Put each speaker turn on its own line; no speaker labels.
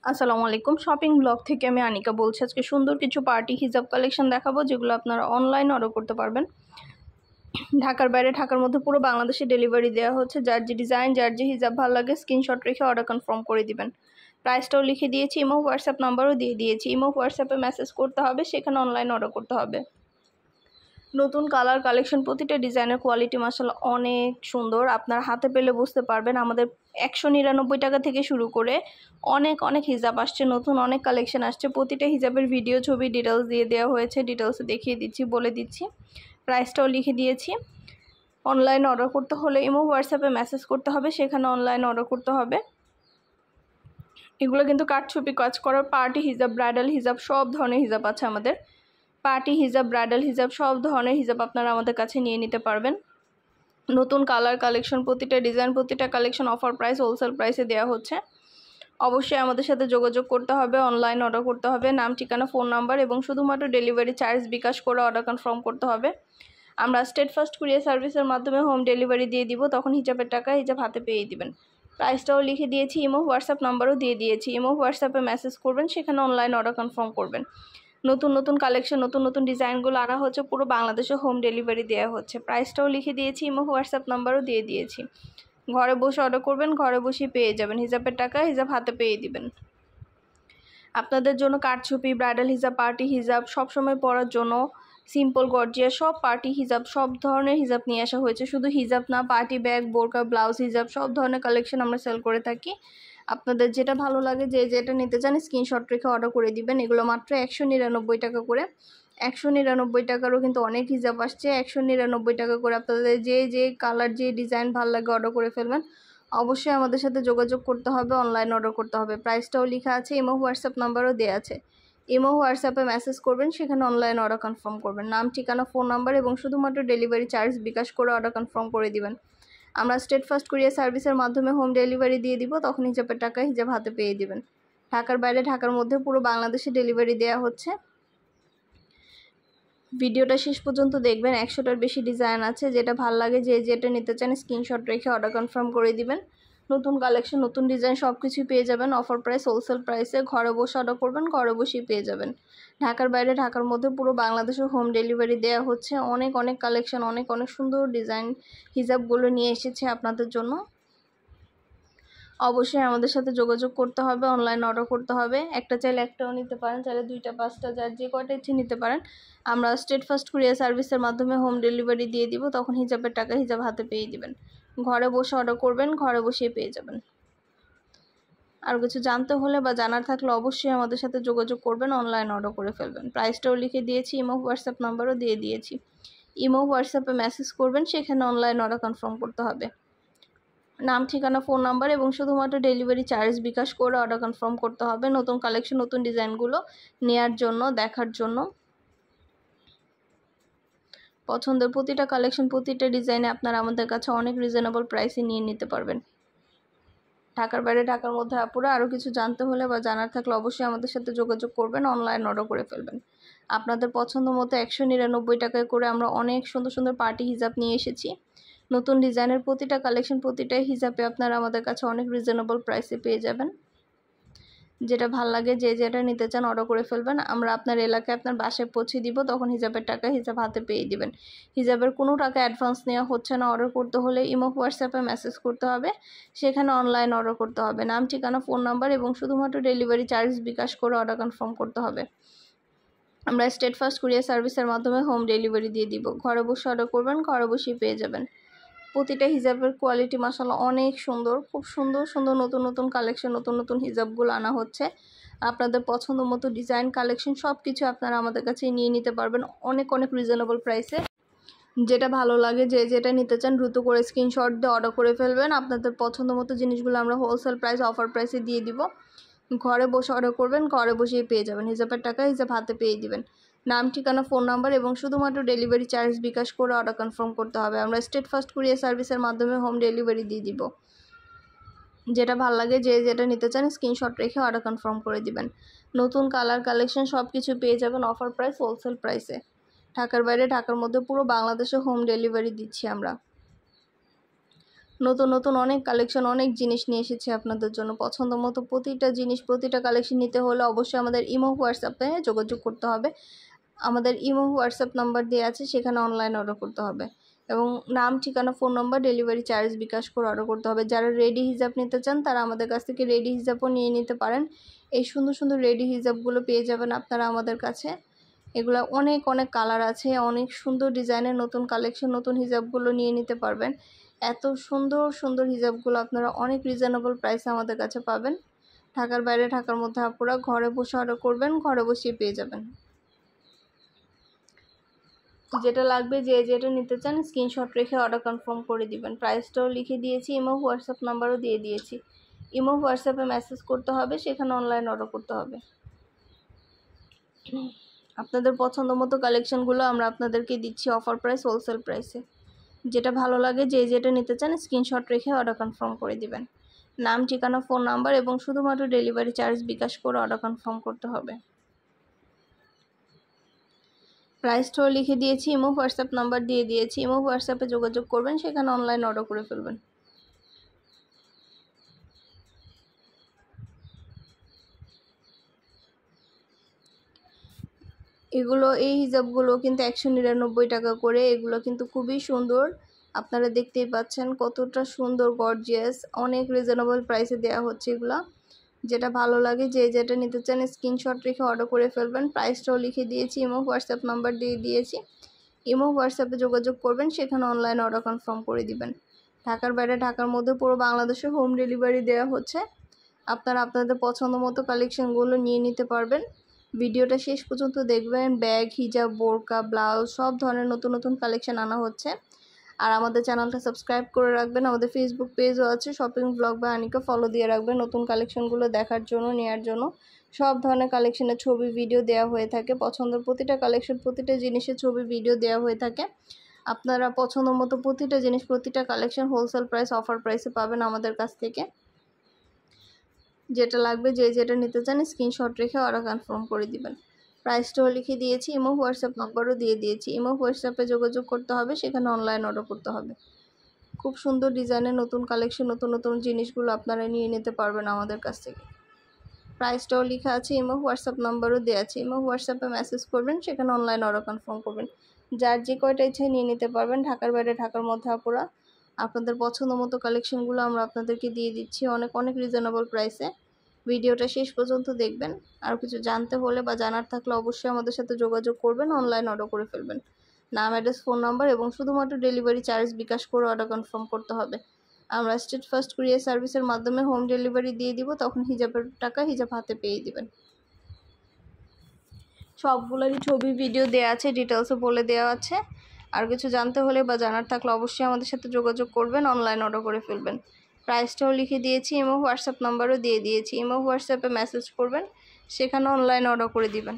আসসালামু আলাইকুম। Shopping blog থেকে আমি আনিকা বলছি। আজকে সুন্দর কিছু পার্টি হিজাব কালেকশন দেখাবো, যেগুলো আপনারা অনলাইনে অর্ডার করতে পারবেন। ঢাকার বাইরে, ঢাকার মধ্যে পুরো বাংলাদেশে ডেলিভারি দেওয়া হচ্ছে। যার যে ডিজাইন, যার যে হিজাব ভালো লাগে স্ক্রিনশট রেখে অর্ডার কনফার্ম করে দিবেন। প্রাইসটাও লিখে দিয়েছি, ইমো হোয়াটসঅ্যাপ নাম্বারও দিয়ে দিয়েছি। ইমো হোয়াটসঅ্যাপে মেসেজ করতে হবে, সেখানে অনলাইনে অর্ডার করতে হবে। নতুন কালার কালেকশন, প্রতিটা ডিজাইনের কোয়ালিটি মাশাআল্লাহ অনেক সুন্দর। আপনার হাতে পেলে বুঝতে পারবেন। আমাদের 199 টাকা থেকে শুরু করে অনেক অনেক হিজাব আসছে, নতুন অনেক কালেকশন আসছে। প্রতিটা হিজাবের ভিডিও, ছবি, ডিটেলস দিয়ে দেওয়া হয়েছে। ডিটেলসে দেখিয়ে দিচ্ছি, বলে দিচ্ছি। প্রাইসটাও লিখে দিয়েছি। অনলাইনে অর্ডার করতে হলে ইমো হোয়াটসঅ্যাপে মেসেজ করতে হবে, সেখানে অনলাইনে অর্ডার করতে হবে। এগুলো কিন্তু কাঠছবি কাজ করার পার্টি হিজাব, ব্রাইডাল হিজাব, সব ধরনের হিজাব আছে আমাদের। পার্টি হিজাব, ব্রাইডাল হিজাব, সব ধরনের হিজাব আপনারা আমাদের কাছে নিয়ে নিতে পারবেন। নতুন কালার কালেকশন, প্রতিটা ডিজাইন, প্রতিটা কালেকশন অফার প্রাইস, হোলসেল প্রাইসে দেওয়া হচ্ছে। অবশ্যই আমাদের সাথে যোগাযোগ করতে হবে, অনলাইন অর্ডার করতে হবে। নাম, ঠিকানা, ফোন নাম্বার এবং শুধুমাত্র ডেলিভারি চার্জ বিকাশ করে অর্ডার কনফার্ম করতে হবে। আমরা স্টেট ফার্স্ট কুরিয়ার সার্ভিসের মাধ্যমে হোম ডেলিভারি দিয়ে দিব। তখন হিজাবের টাকা হিজাব হাতে পেয়ে দিবেন। প্রাইসটাও লিখে দিয়েছি, ইমো হোয়াটসঅ্যাপ নাম্বারও দিয়ে দিয়েছি। ইমো হোয়াটসঅ্যাপে মেসেজ করবেন, সেখানে অনলাইন অর্ডার কনফার্ম করবেন। নতুন নতুন কালেকশন, নতুন নতুন ডিজাইনগুলো আনা হচ্ছে, পুরো বাংলাদেশে হোম ডেলিভারি দেওয়া হচ্ছে। প্রাইসটাও লিখে দিয়েছি, ইমো হোয়াটসঅ্যাপ নাম্বারও দিয়ে দিয়েছি। ঘরে বসে অর্ডার করবেন, ঘরে বসেই পেয়ে যাবেন। হিজাবের টাকা হিজাব হাতে পেয়ে দিবেন। আপনাদের জন্য কাঠছবি, ব্রাইডাল হিজাব, পার্টি হিজাব, সবসময় পরার জন্য সিম্পল গর্জিয়াস সব পার্টি হিজাব, সব ধরনের হিজাব নিয়ে আসা হয়েছে। শুধু হিজাব না, পার্টি ব্যাগ, বোরকা, ব্লাউজ, হিজাব, সব ধরনের কালেকশন আমরা সেল করে থাকি। আপনাদের যেটা ভালো লাগে, যে যেটা নিতে চান স্ক্রিনশট রেখে অর্ডার করে দিবেন। এগুলো মাত্র 199 টাকা করে। 199 টাকারও কিন্তু অনেক হিজাব আসছে। 199 টাকা করে আপনাদের যে কালার, যে ডিজাইন ভালো লাগে অর্ডার করে ফেলবেন। অবশ্যই আমাদের সাথে যোগাযোগ করতে হবে, অনলাইন অর্ডার করতে হবে। প্রাইসটাও লেখা আছে, ইমো হোয়াটসঅ্যাপ নাম্বারও দেওয়া আছে। ইমো হোয়াটসঅ্যাপে মেসেজ করবেন, সেখানে অনলাইন অর্ডার কনফার্ম করবেন। নাম, ঠিকানা, ফোন নাম্বার এবং শুধুমাত্র ডেলিভারি চার্জ বিকাশ করে অর্ডার কনফার্ম করে দিবেন। আমরা স্টেট ফার্স্ট কুরিয়ার সার্ভিসের মাধ্যমে হোম ডেলিভারি দিয়ে দিব। তখন হিজাবের টাকা হিজাব হাতে পেয়ে দিবেন। ঢাকার বাইরে, ঢাকার মধ্যে পুরো বাংলাদেশে ডেলিভারি দেওয়া হচ্ছে। ভিডিওটা শেষ পর্যন্ত দেখবেন। 100টার বেশি ডিজাইন আছে। যেটা ভালো লাগে, যে যেটা নিতে চান স্ক্রিনশট রেখে অর্ডার কনফার্ম করে দিবেন। নতুন কালেকশন, নতুন ডিজাইন সব কিছুই পেয়ে যাবেন অফার প্রাইস, হোলসেল প্রাইসে। ঘরে বসে অর্ডার করবেন, ঘরে বসেই পেয়ে যাবেন। ঢাকার বাইরে, ঢাকার মধ্যে পুরো বাংলাদেশে হোম ডেলিভারি দেওয়া হচ্ছে। অনেক অনেক কালেকশন, অনেক অনেক সুন্দর ডিজাইন হিজাবগুলো নিয়ে এসেছে আপনাদের জন্য। অবশ্যই আমাদের সাথে যোগাযোগ করতে হবে, অনলাইন অর্ডার করতে হবে। একটা চাইলে একটাও নিতে পারেন, চাইলে 2টা 5টা, যার যে কয়টা ইচ্ছে নিতে পারেন। আমরা স্টেট ফার্স্ট কুরিয়ার সার্ভিসের মাধ্যমে হোম ডেলিভারি দিয়ে দিব। তখন হিজাবের টাকা হিজাব হাতে পেয়ে দিবেন। ঘরে বসে অর্ডার করবেন, ঘরে বসেই পেয়ে যাবেন। আর কিছু জানতে হলে বা জানার থাকলে অবশ্যই আমাদের সাথে যোগাযোগ করবেন, অনলাইন অর্ডার করে ফেলবেন। প্রাইসটাও লিখে দিয়েছি, ইমো হোয়াটসঅ্যাপ নাম্বারও দিয়ে দিয়েছি। ইমো হোয়াটসঅ্যাপে মেসেজ করবেন, সেখানে অনলাইন অর্ডার কনফার্ম করতে হবে। নাম, ঠিকানা, ফোন নাম্বার এবং শুধুমাত্র ডেলিভারি চার্জ বিকাশ করে অর্ডার কনফার্ম করতে হবে। নতুন কালেকশন, নতুন ডিজাইনগুলো নেয়ার জন্য, দেখার জন্য। পছন্দের প্রতিটা কালেকশন, প্রতিটা ডিজাইনে আপনারা আমাদের কাছে অনেক রিজনেবল প্রাইসে নিয়ে নিতে পারবেন। ঢাকার বাইরে, ঢাকার মধ্যে আপুরা আরও কিছু জানতে হলে বা জানার থাকলে অবশ্যই আমাদের সাথে যোগাযোগ করবেন, অনলাইন অর্ডার করে ফেলবেন। আপনাদের পছন্দ মতো 199 টাকায় করে আমরা অনেক সুন্দর সুন্দর পার্টি হিজাব নিয়ে এসেছি। নতুন ডিজাইনের প্রতিটা কালেকশন, প্রতিটা হিজাবে আপনারা আমাদের কাছে অনেক রিজনেবল প্রাইসে পেয়ে যাবেন। যেটা ভাল লাগে, যে যেটা নিতে চান অর্ডার করে ফেলবেন। আমরা আপনার এলাকায়, আপনার বাসায় পৌঁছে দিব। তখন হিজাবের টাকা হিজাব হাতে পেয়ে দিবেন। হিজাবের কোনো টাকা অ্যাডভান্স নেওয়া হচ্ছে না। অর্ডার করতে হলে ইমো হোয়াটসঅ্যাপে মেসেজ করতে হবে, সেখানে অনলাইন অর্ডার করতে হবে। নাম, ঠিকানা, ফোন নাম্বার এবং শুধুমাত্র ডেলিভারি চার্জ বিকাশ করে অর্ডার কনফার্ম করতে হবে। আমরা স্টেট ফার্স্ট কুরিয়ার সার্ভিসের মাধ্যমে হোম ডেলিভারি দিয়ে দিব। ঘরে বসে অর্ডার করবেন, ঘরে বসেই পেয়ে যাবেন। প্রতিটা হিজাবের কোয়ালিটি মাশাআল্লাহ অনেক সুন্দর, খুব সুন্দর সুন্দর নতুন নতুন কালেকশন, নতুন নতুন হিজাবগুলো আনা হচ্ছে। আপনাদের পছন্দ মতো ডিজাইন, কালেকশন সব কিছু আপনারা আমাদের কাছে নিয়ে নিতে পারবেন অনেক অনেক রিজনেবল প্রাইসে। যেটা ভালো লাগে, যে যেটা নিতে চান দ্রুত করে স্ক্রিনশট দিয়ে অর্ডার করে ফেলবেন। আপনাদের পছন্দ মতো জিনিসগুলো আমরা হোলসেল প্রাইস, অফার প্রাইসে দিয়ে দিব। ঘরে বসে অর্ডার করবেন, ঘরে বসেই পেয়ে যাবেন। হিজাবের টাকা হিজাব হাতে পেয়ে দিবেন। নাম, ঠিকানা, ফোন নাম্বার এবং শুধুমাত্র ডেলিভারি চার্জ বিকাশ করে অর্ডার কনফার্ম করতে হবে। আমরা স্টেট ফার্স্ট কুরিয়ার সার্ভিসের মাধ্যমে হোম ডেলিভারি দিয়ে দিব। যেটা ভালো লাগে, যে যেটা নিতে চান স্ক্রিনশট রেখে অর্ডার কনফার্ম করে দিবেন। নতুন কালার কালেকশন সব কিছু পেয়ে যাবেন অফার প্রাইস, হোলসেল প্রাইসে। ঢাকার বাইরে, ঢাকার মধ্যে পুরো বাংলাদেশে হোম ডেলিভারি দিচ্ছি আমরা। নতুন নতুন অনেক কালেকশন, অনেক জিনিস নিয়ে এসেছি আপনাদের জন্য। পছন্দ মতো প্রতিটা জিনিস, প্রতিটা কালেকশন নিতে হলে অবশ্যই আমাদের ইমো হোয়াটসঅ্যাপে যোগাযোগ করতে হবে। আমাদের ইমো হোয়াটসঅ্যাপ নাম্বার দেওয়া আছে, সেখানে অনলাইন অর্ডার করতে হবে এবং নাম, ঠিকানা, ফোন নম্বর, ডেলিভারি চার্জ বিকাশ করে অর্ডার করতে হবে। যারা রেডি হিজাব নিতে চান তারা আমাদের কাছ থেকে রেডি হিজাবও নিয়ে নিতে পারেন। এই সুন্দর সুন্দর রেডি হিজাবগুলো পেয়ে যাবেন আপনারা আমাদের কাছে। এগুলো অনেক অনেক কালার আছে, অনেক সুন্দর ডিজাইনের নতুন কালেকশন, নতুন হিজাবগুলো নিয়ে নিতে পারবেন। এত সুন্দর সুন্দর হিজাবগুলো আপনারা অনেক রিজনেবল প্রাইসে আমাদের কাছে পাবেন। ঢাকার বাইরে, ঢাকার মধ্যে আপনারা ঘরে বসে অর্ডার করবেন, ঘরে বসেই পেয়ে যাবেন। যেটা লাগবে, যে যেটা নিতে চান স্ক্রিনশট রেখে অর্ডার কনফার্ম করে দিবেন। প্রাইসটাও লিখে দিয়েছি, ইমো হোয়াটসঅ্যাপ নাম্বারও দিয়ে দিয়েছি। ইমো হোয়াটসঅ্যাপে মেসেজ করতে হবে, সেখানে অনলাইন অর্ডার করতে হবে। আপনাদের পছন্দ মতো কালেকশনগুলো আমরা আপনাদেরকে দিচ্ছি অফার প্রাইস, হোলসেল প্রাইসে। যেটা ভালো লাগে, যে যেটা নিতে চান স্ক্রিনশট রেখে অর্ডার কনফার্ম করে দিবেন। নাম, ঠিকানা, ফোন নাম্বার এবং শুধুমাত্র ডেলিভারি চার্জ বিকাশ করে অর্ডার কনফার্ম করতে হবে। প্রাইসটাও লিখে দিয়েছি, ইমো হোয়াটসঅ্যাপ নাম্বার দিয়ে দিয়েছি। ইমো হোয়াটসঅ্যাপে যোগাযোগ করবেন, সেখানে অনলাইন অর্ডার করে ফেলবেন। এই হিজাবগুলো কিন্তু 199 টাকা করে। এগুলো কিন্তু খুবই সুন্দর, আপনারা দেখতেই পাচ্ছেন কতটা সুন্দর, গর্জিয়াস, অনেক রিজনেবল প্রাইসে দেওয়া হচ্ছে এগুলো। যেটা ভালো লাগে, যে যেটা নিতে চান স্ক্রিনশট রেখে অর্ডার করে ফেলবেন। প্রাইসটাও লিখে দিয়েছি, ইমো হোয়াটসঅ্যাপ নাম্বার দিয়ে দিয়েছি। ইমো হোয়াটসঅ্যাপে যোগাযোগ করবেন, সেখানে অনলাইন অর্ডার কনফার্ম করে দিবেন। ঢাকার বাইরে, ঢাকার মধ্যে পুরো বাংলাদেশে হোম ডেলিভারি দেওয়া হচ্ছে। আপনারা আপনাদের পছন্দ মতো কালেকশনগুলো নিয়ে নিতে পারবেন। ভিডিওটা শেষ পর্যন্ত দেখবেন। ব্যাগ, হিজাব, বোরকা, ব্লাউজ সব ধরনের নতুন নতুন কালেকশন আনা হচ্ছে। আর আমাদের চ্যানেলটা সাবস্ক্রাইব করে রাখবেন। আমাদের ফেসবুক পেজও আছে, shopping blog by Anika, follow দিয়ে রাখবেন নতুন কালেকশনগুলো দেখার জন্য, নেওয়ার জন্য। সব ধরনের কালেকশনের ছবি, ভিডিও দেওয়া হয়ে থাকে। পছন্দের প্রতিটা কালেকশন, প্রতিটা জিনিসের ছবি, ভিডিও দেওয়া হয়ে থাকে। আপনারা পছন্দ মতো প্রতিটা জিনিস, প্রতিটা কালেকশন হোলসেল প্রাইস, অফার প্রাইসে পাবেন আমাদের কাছ থেকে। যেটা লাগবে, যে যেটা নিতে চান স্ক্রিনশট রেখে অর্ডার কনফার্ম করে দিবেন। প্রাইসটাও লিখে দিয়েছি, ইমো হোয়াটসঅ্যাপ নাম্বারও দিয়ে দিয়েছি। ইমো হোয়াটসঅ্যাপে যোগাযোগ করতে হবে, সেখানে অনলাইন অর্ডার করতে হবে। খুব সুন্দর ডিজাইনের নতুন কালেকশন, নতুন নতুন জিনিসগুলো আপনারা নিয়ে নিতে পারবেন আমাদের কাছ থেকে। প্রাইসটাও লেখা আছে, ইমো হোয়াটসঅ্যাপ নাম্বারও দেওয়া আছে। ইমো হোয়াটসঅ্যাপে মেসেজ করবেন, সেখানে অনলাইন অর্ডার কনফার্ম করবেন। যার যে কয়টা ইচ্ছা নিয়ে নিতে পারবেন। ঢাকার বাইরে, ঢাকার মধ্যে আপুরা আপনাদের পছন্দ মতো কালেকশনগুলো আমরা আপনাদেরকে দিয়ে দিচ্ছি অনেক অনেক রিজনেবল প্রাইসে। ভিডিওটা শেষ পর্যন্ত দেখবেন। আর কিছু জানতে হলে বা জানার থাকলে অবশ্যই আমাদের সাথে যোগাযোগ করবেন, অনলাইন অর্ডার করে ফেলবেন। নাম, অ্যাড্রেস, ফোন নাম্বার এবং শুধুমাত্র ডেলিভারি চার্জ বিকাশ করে অর্ডার কনফার্ম করতে হবে। আমরা স্টেট ফার্স্ট কুরিয়ার সার্ভিসের মাধ্যমে হোম ডেলিভারি দিয়ে দিব, তখন হিজাবের টাকা হিজাব হাতে পেয়ে দিবেন। সবগুলোরই ছবি, ভিডিও দেওয়া আছে, ডিটেলসও বলে দেওয়া আছে। আর কিছু জানতে হলে বা জানার থাকলে অবশ্যই আমাদের সাথে যোগাযোগ করবেন, অনলাইন অর্ডার করে ফেলবেন। প্রাইসটাও লিখে দিয়েছি, ইমো হোয়াটসঅ্যাপ নাম্বারও দিয়ে দিয়েছি। ইমো হোয়াটসঅ্যাপে মেসেজ করবেন, সেখানে অনলাইন অর্ডার করে দিবেন।